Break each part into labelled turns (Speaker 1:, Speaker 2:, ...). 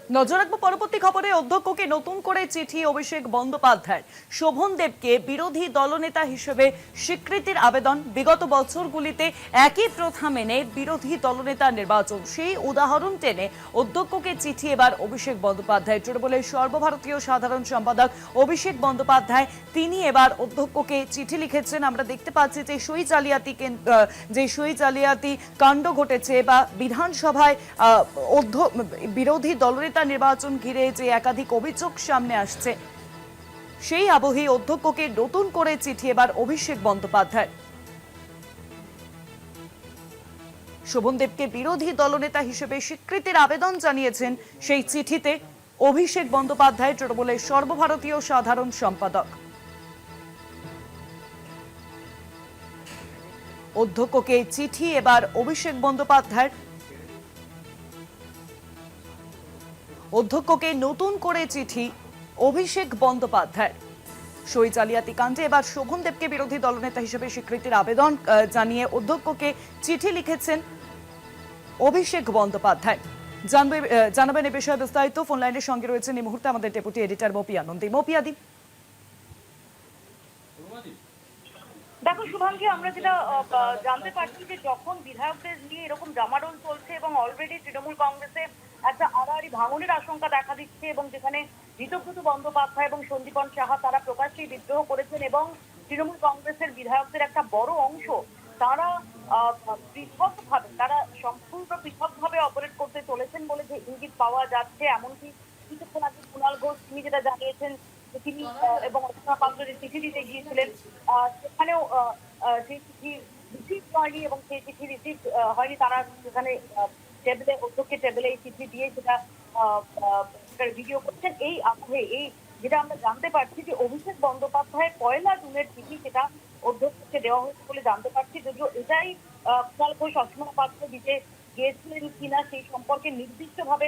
Speaker 1: নজর রাখবো পরবর্তী খবরে। অধ্যক্ষকে নতুন করে চিঠি অভিষেক বন্দ্যোপাধ্যায়। শোভন দেবকে বিরোধী দলনেতা হিসেবে স্বীকৃতির আবেদন। বিগত বছরগুলিতে একই প্রথা মেনে বিরোধী দলনেতা নির্বাচন, সেই উদাহরণ টেনে অধ্যক্ষকে চিঠি এবার অভিষেক বন্দ্যোপাধ্যায়। তৃণমূলের সর্বভারতীয় সাধারণ সম্পাদক অভিষেক বন্দ্যোপাধ্যায় তিনি এবার অধ্যক্ষকে চিঠি লিখেছেন। আমরা দেখতে পাচ্ছি যে সই জালিয়াতি কাণ্ড ঘটেছে বা বিধানসভায় বিরোধী দলনেতা নির্বাচন ঘিরে যে একাধিক অভিযোগ সামনে আসছে, সেই আবহে অধ্যক্ষকে নতুন করে চিঠি এবার অভিষেক বন্দ্যোপাধ্যায়। শোভন দেবকে বিরোধী দলনেতা হিসেবে স্বীকৃতির আবেদন জানিয়েছেন সেই চিঠিতে অভিষেক বন্দ্যোপাধ্যায়, তৃণমূলের সর্বভারতীয় সাধারণ সম্পাদক। অধ্যক্ষকে চিঠি এবার অভিষেক বন্দ্যোপাধ্যায়। অধ্যক্ষকে নতুন করে চিঠি অভিষেক বন্দ্যোপাধ্যায়। সই জালিয়াতি কাণ্ডে এবার শোভন দেবকে বিরোধী দলনেতা হিসেবে স্বীকৃতির আবেদন জানিয়ে অধ্যক্ষকে চিঠি লিখেছেন অভিষেক বন্দ্যোপাধ্যায়। জানাবেন এ বিষয়ে বিস্তারিত। ফোন লাইনের সঙ্গে রয়েছেন এই মুহূর্তে আমাদের ডেপুটি এডিটর মপি আনন্দী। মপিয়াদি,
Speaker 2: দেখো শুভাঙ্গী, আমরা যেটা জানতে পারছি যে যখন বিধায়কদের নিয়ে এরকম জামাডোল চলছে এবং অলরেডি তৃণমূল কংগ্রেসে একটা আড়াআড়ি ভাঙনের আশঙ্কা দেখা দিচ্ছে এবং যেখানে ঋতব্রত বন্দ্যোপাধ্যায় এবং সন্দীপন সাহা তারা প্রকাশ্যেই বিদ্রোহ করেছেন এবং তৃণমূল কংগ্রেসের বিধায়কদের একটা বড় অংশ তারা সম্পূর্ণ পৃথকভাবে অপারেট করতে চলেছেন বলে যে ইঙ্গিত পাওয়া যাচ্ছে। এমনকি কিছুক্ষণ আগে কুণাল ঘোষ তিনি যেটা জানিয়েছেন যে তিনি এবং অর্চনা পাত্রের চিঠি দিতে গিয়েছিলেন, সেখানেও সেই চিঠি রিসিভ হয়নি এবং সেই চিঠি রিসিভ হয়নি। তারা সেখানে টেবিলে, অধ্যক্ষের টেবিলে এই চিঠি দিয়ে সেটা ভিডিও করছেন। এই আবহে এই যেটা আমরা জানতে পারছি যে অভিষেক বন্দ্যোপাধ্যায় 1 জুনের চিঠি সেটা অধ্যক্ষকে দেওয়া হয়েছে বলে জানতে পারছি। যদিও এটাই কুণাল ঘোষ অর্চনা পাত্র দিতে গিয়েছিলেন কিনা সেই সম্পর্কে নির্দিষ্টভাবে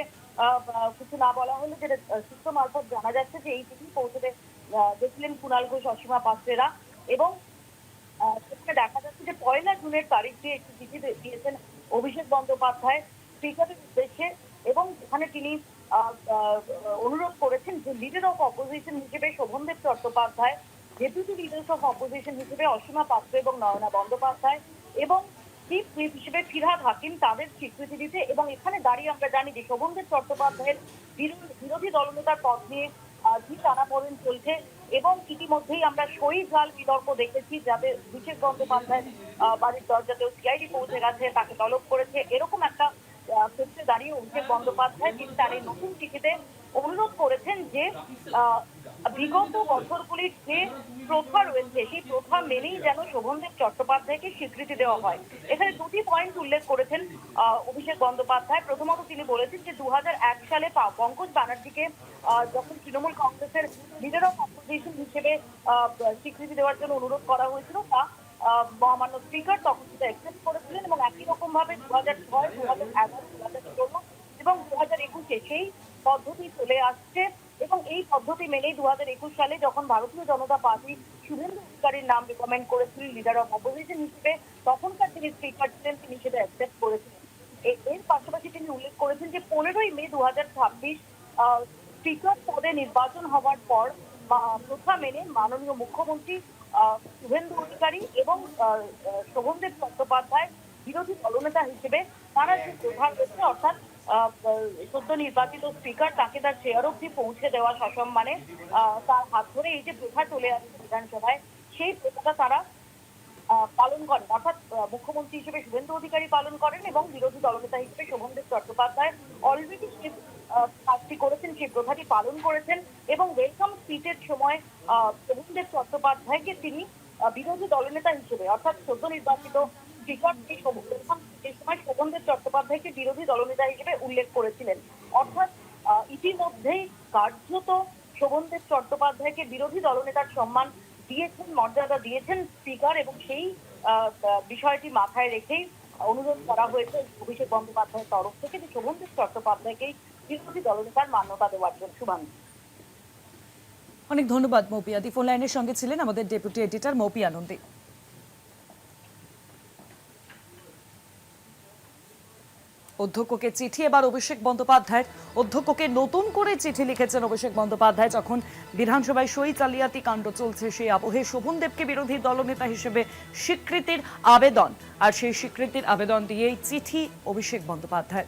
Speaker 2: কিছু না বলা হলে যেটা সূত্র মারফত জানা যাচ্ছে যে এই চিঠি পৌঁছতে গেছিলেন কুণাল ঘোষ অসীমা পাত্রেরা এবং সেখানে দেখা যাচ্ছে যে 1 জুনের তারিখ দিয়ে একটি চিঠি দিয়েছেন অভিষেক বন্দ্যোপাধ্যায় স্পিকারের উদ্দেশ্যে এবং সেখানে তিনি অনুরোধ করেছেন যে লিডার অফ অপোজিশন হিসেবে Shovandeb Chattopadhyay, deputy leader of opposition হিসেবে অসীমা পাত্র এবং নয়না বন্দ্যোপাধ্যায় এবং চিফ হুইপ হিসেবে ফিরহাদ হাকিম তাদের স্বীকৃতি দিতে। এবং এখানে দাঁড়িয়ে আমরা জানি যে শোভনদেব চট্টোপাধ্যায়ের বিরোধী দলনেতার পদ নিয়ে কি টানাপোড়েন চলছে এবং ইতিমধ্যেই আমরা সই জাল বিতর্ক দেখেছি, যাদের অভিষেক বন্দ্যোপাধ্যায় বাড়ির দরজাতেও সিআইডি পৌঁছে গেছে, তাকে তলব করেছে। এরকম একটা ক্ষেত্রে দাঁড়িয়ে অভিষেক বন্দ্যোপাধ্যায় তিনি তার এই নতুন চিঠিতে অনুরোধ করেছেন যে বিগত বছরগুলির যে প্রথা রয়েছে সেই প্রথা মেনেই যেন শোভনদেব চট্টোপাধ্যায়কে স্বীকৃতি দেওয়া হয়। এখানে দুটি পয়েন্ট উল্লেখ করেছেন অভিষেক বন্দ্যোপাধ্যায়। প্রথমত তিনি বলেছেন যে 2001 সালে পঙ্কজ ব্যানার্জিকে যখন তৃণমূল কংগ্রেসের লিডার অফ অপোজিশন হিসেবে স্বীকৃতি দেওয়ার জন্য অনুরোধ করা হয়েছিল, তা মহামান্য স্পিকার তখন সেটা অ্যাকসেপ্ট করেছিলেন এবং একই রকম ভাবে 2006, 2011, 2014 এবং 2021 সেই পদ্ধতি চলে আসছে এবং এই পদ্ধতি মেনেই 2021 সালে যখন ভারতীয় জনতা পার্টি শুভেন্দু অধিকারীর নাম রিকমেন্ড করেছিলেন লিডার অফ অপোজিশন হিসেবে, তখনকার যিনি স্পিকার ছিলেন তিনি সেটা অ্যাকসেপ্ট করেছিলেন। এর পাশাপাশি তিনি উল্লেখ করেছেন যে 15 মে 2026 স্পিকার পদে নির্বাচন হওয়ার পর প্রথা মেনে মাননীয় মুখ্যমন্ত্রী শুভেন্দু অধিকারী এবং শোভনদেব চট্টোপাধ্যায় বিরোধী দলনেতা হিসেবে তারা যে প্রধান রয়েছে অর্থাৎ সদ্য নির্বাচিত স্পিকার তাকে তার চেয়ার অবধি পৌঁছে দেওয়া সসম্মানে তার হাত ধরে এই যে প্রথা চলে আসছে বিধানসভায়, সেই প্রথাটা তারা পালন করেন। অর্থাৎ মুখ্যমন্ত্রী হিসেবে শুভেন্দু অধিকারী পালন করেন এবং বিরোধী দলনেতা হিসেবে শোভনদেব চট্টোপাধ্যায় অলরেডি কাজটি করেছেন, সেই প্রথাটি পালন করেছেন এবং ওয়েলকাম স্পিচের সময় শোভনদেব চট্টোপাধ্যায়কে তিনি বিরোধী দলনেতা হিসেবে অর্থাৎ সদ্য নির্বাচিত স্পিকার সেই সময় শোভনদেব চট্টোপাধ্যায়কে বিরোধী দলনেতা হিসেবে উল্লেখ করেছিলেন। অর্থাৎ ইতিমধ্যেই কার্যত শোভনদেব চট্টোপাধ্যায়কে বিরোধী দলনেতার সম্মান দিয়েছেন, মর্যাদা দিয়েছেন স্পিকার এবং সেই বিষয়টি মাথায় রেখেই অনুরোধ করা হয়েছে অভিষেক বন্দ্যোপাধ্যায়ের তরফ থেকে যে শোভনদেব চট্টোপাধ্যায়কেই বিরোধী দলনেতার মান্যতা দেওয়ার জন্য। শুভাঙ্গী,
Speaker 1: অনেক ধন্যবাদ মৌপিয়াদি। ফোন লাইনের সঙ্গে ছিলেন আমাদের ডেপুটি এডিটর মৌপি আনন্দী। অধ্যক্ষকে চিঠি এবার অভিষেক বন্দ্যোপাধ্যায়ের। অধ্যক্ষকে নতুন করে চিঠি লিখেছেন অভিষেক বন্দ্যোপাধ্যায়। যখন বিধানসভায় সই জালিয়াতি কাণ্ড চলছে সেই আবহে শোভন দেবকে বিরোধী দলনেতা হিসেবে স্বীকৃতির আবেদন, আর সেই স্বীকৃতির আবেদন দিয়েই চিঠি অভিষেক বন্দ্যোপাধ্যায়।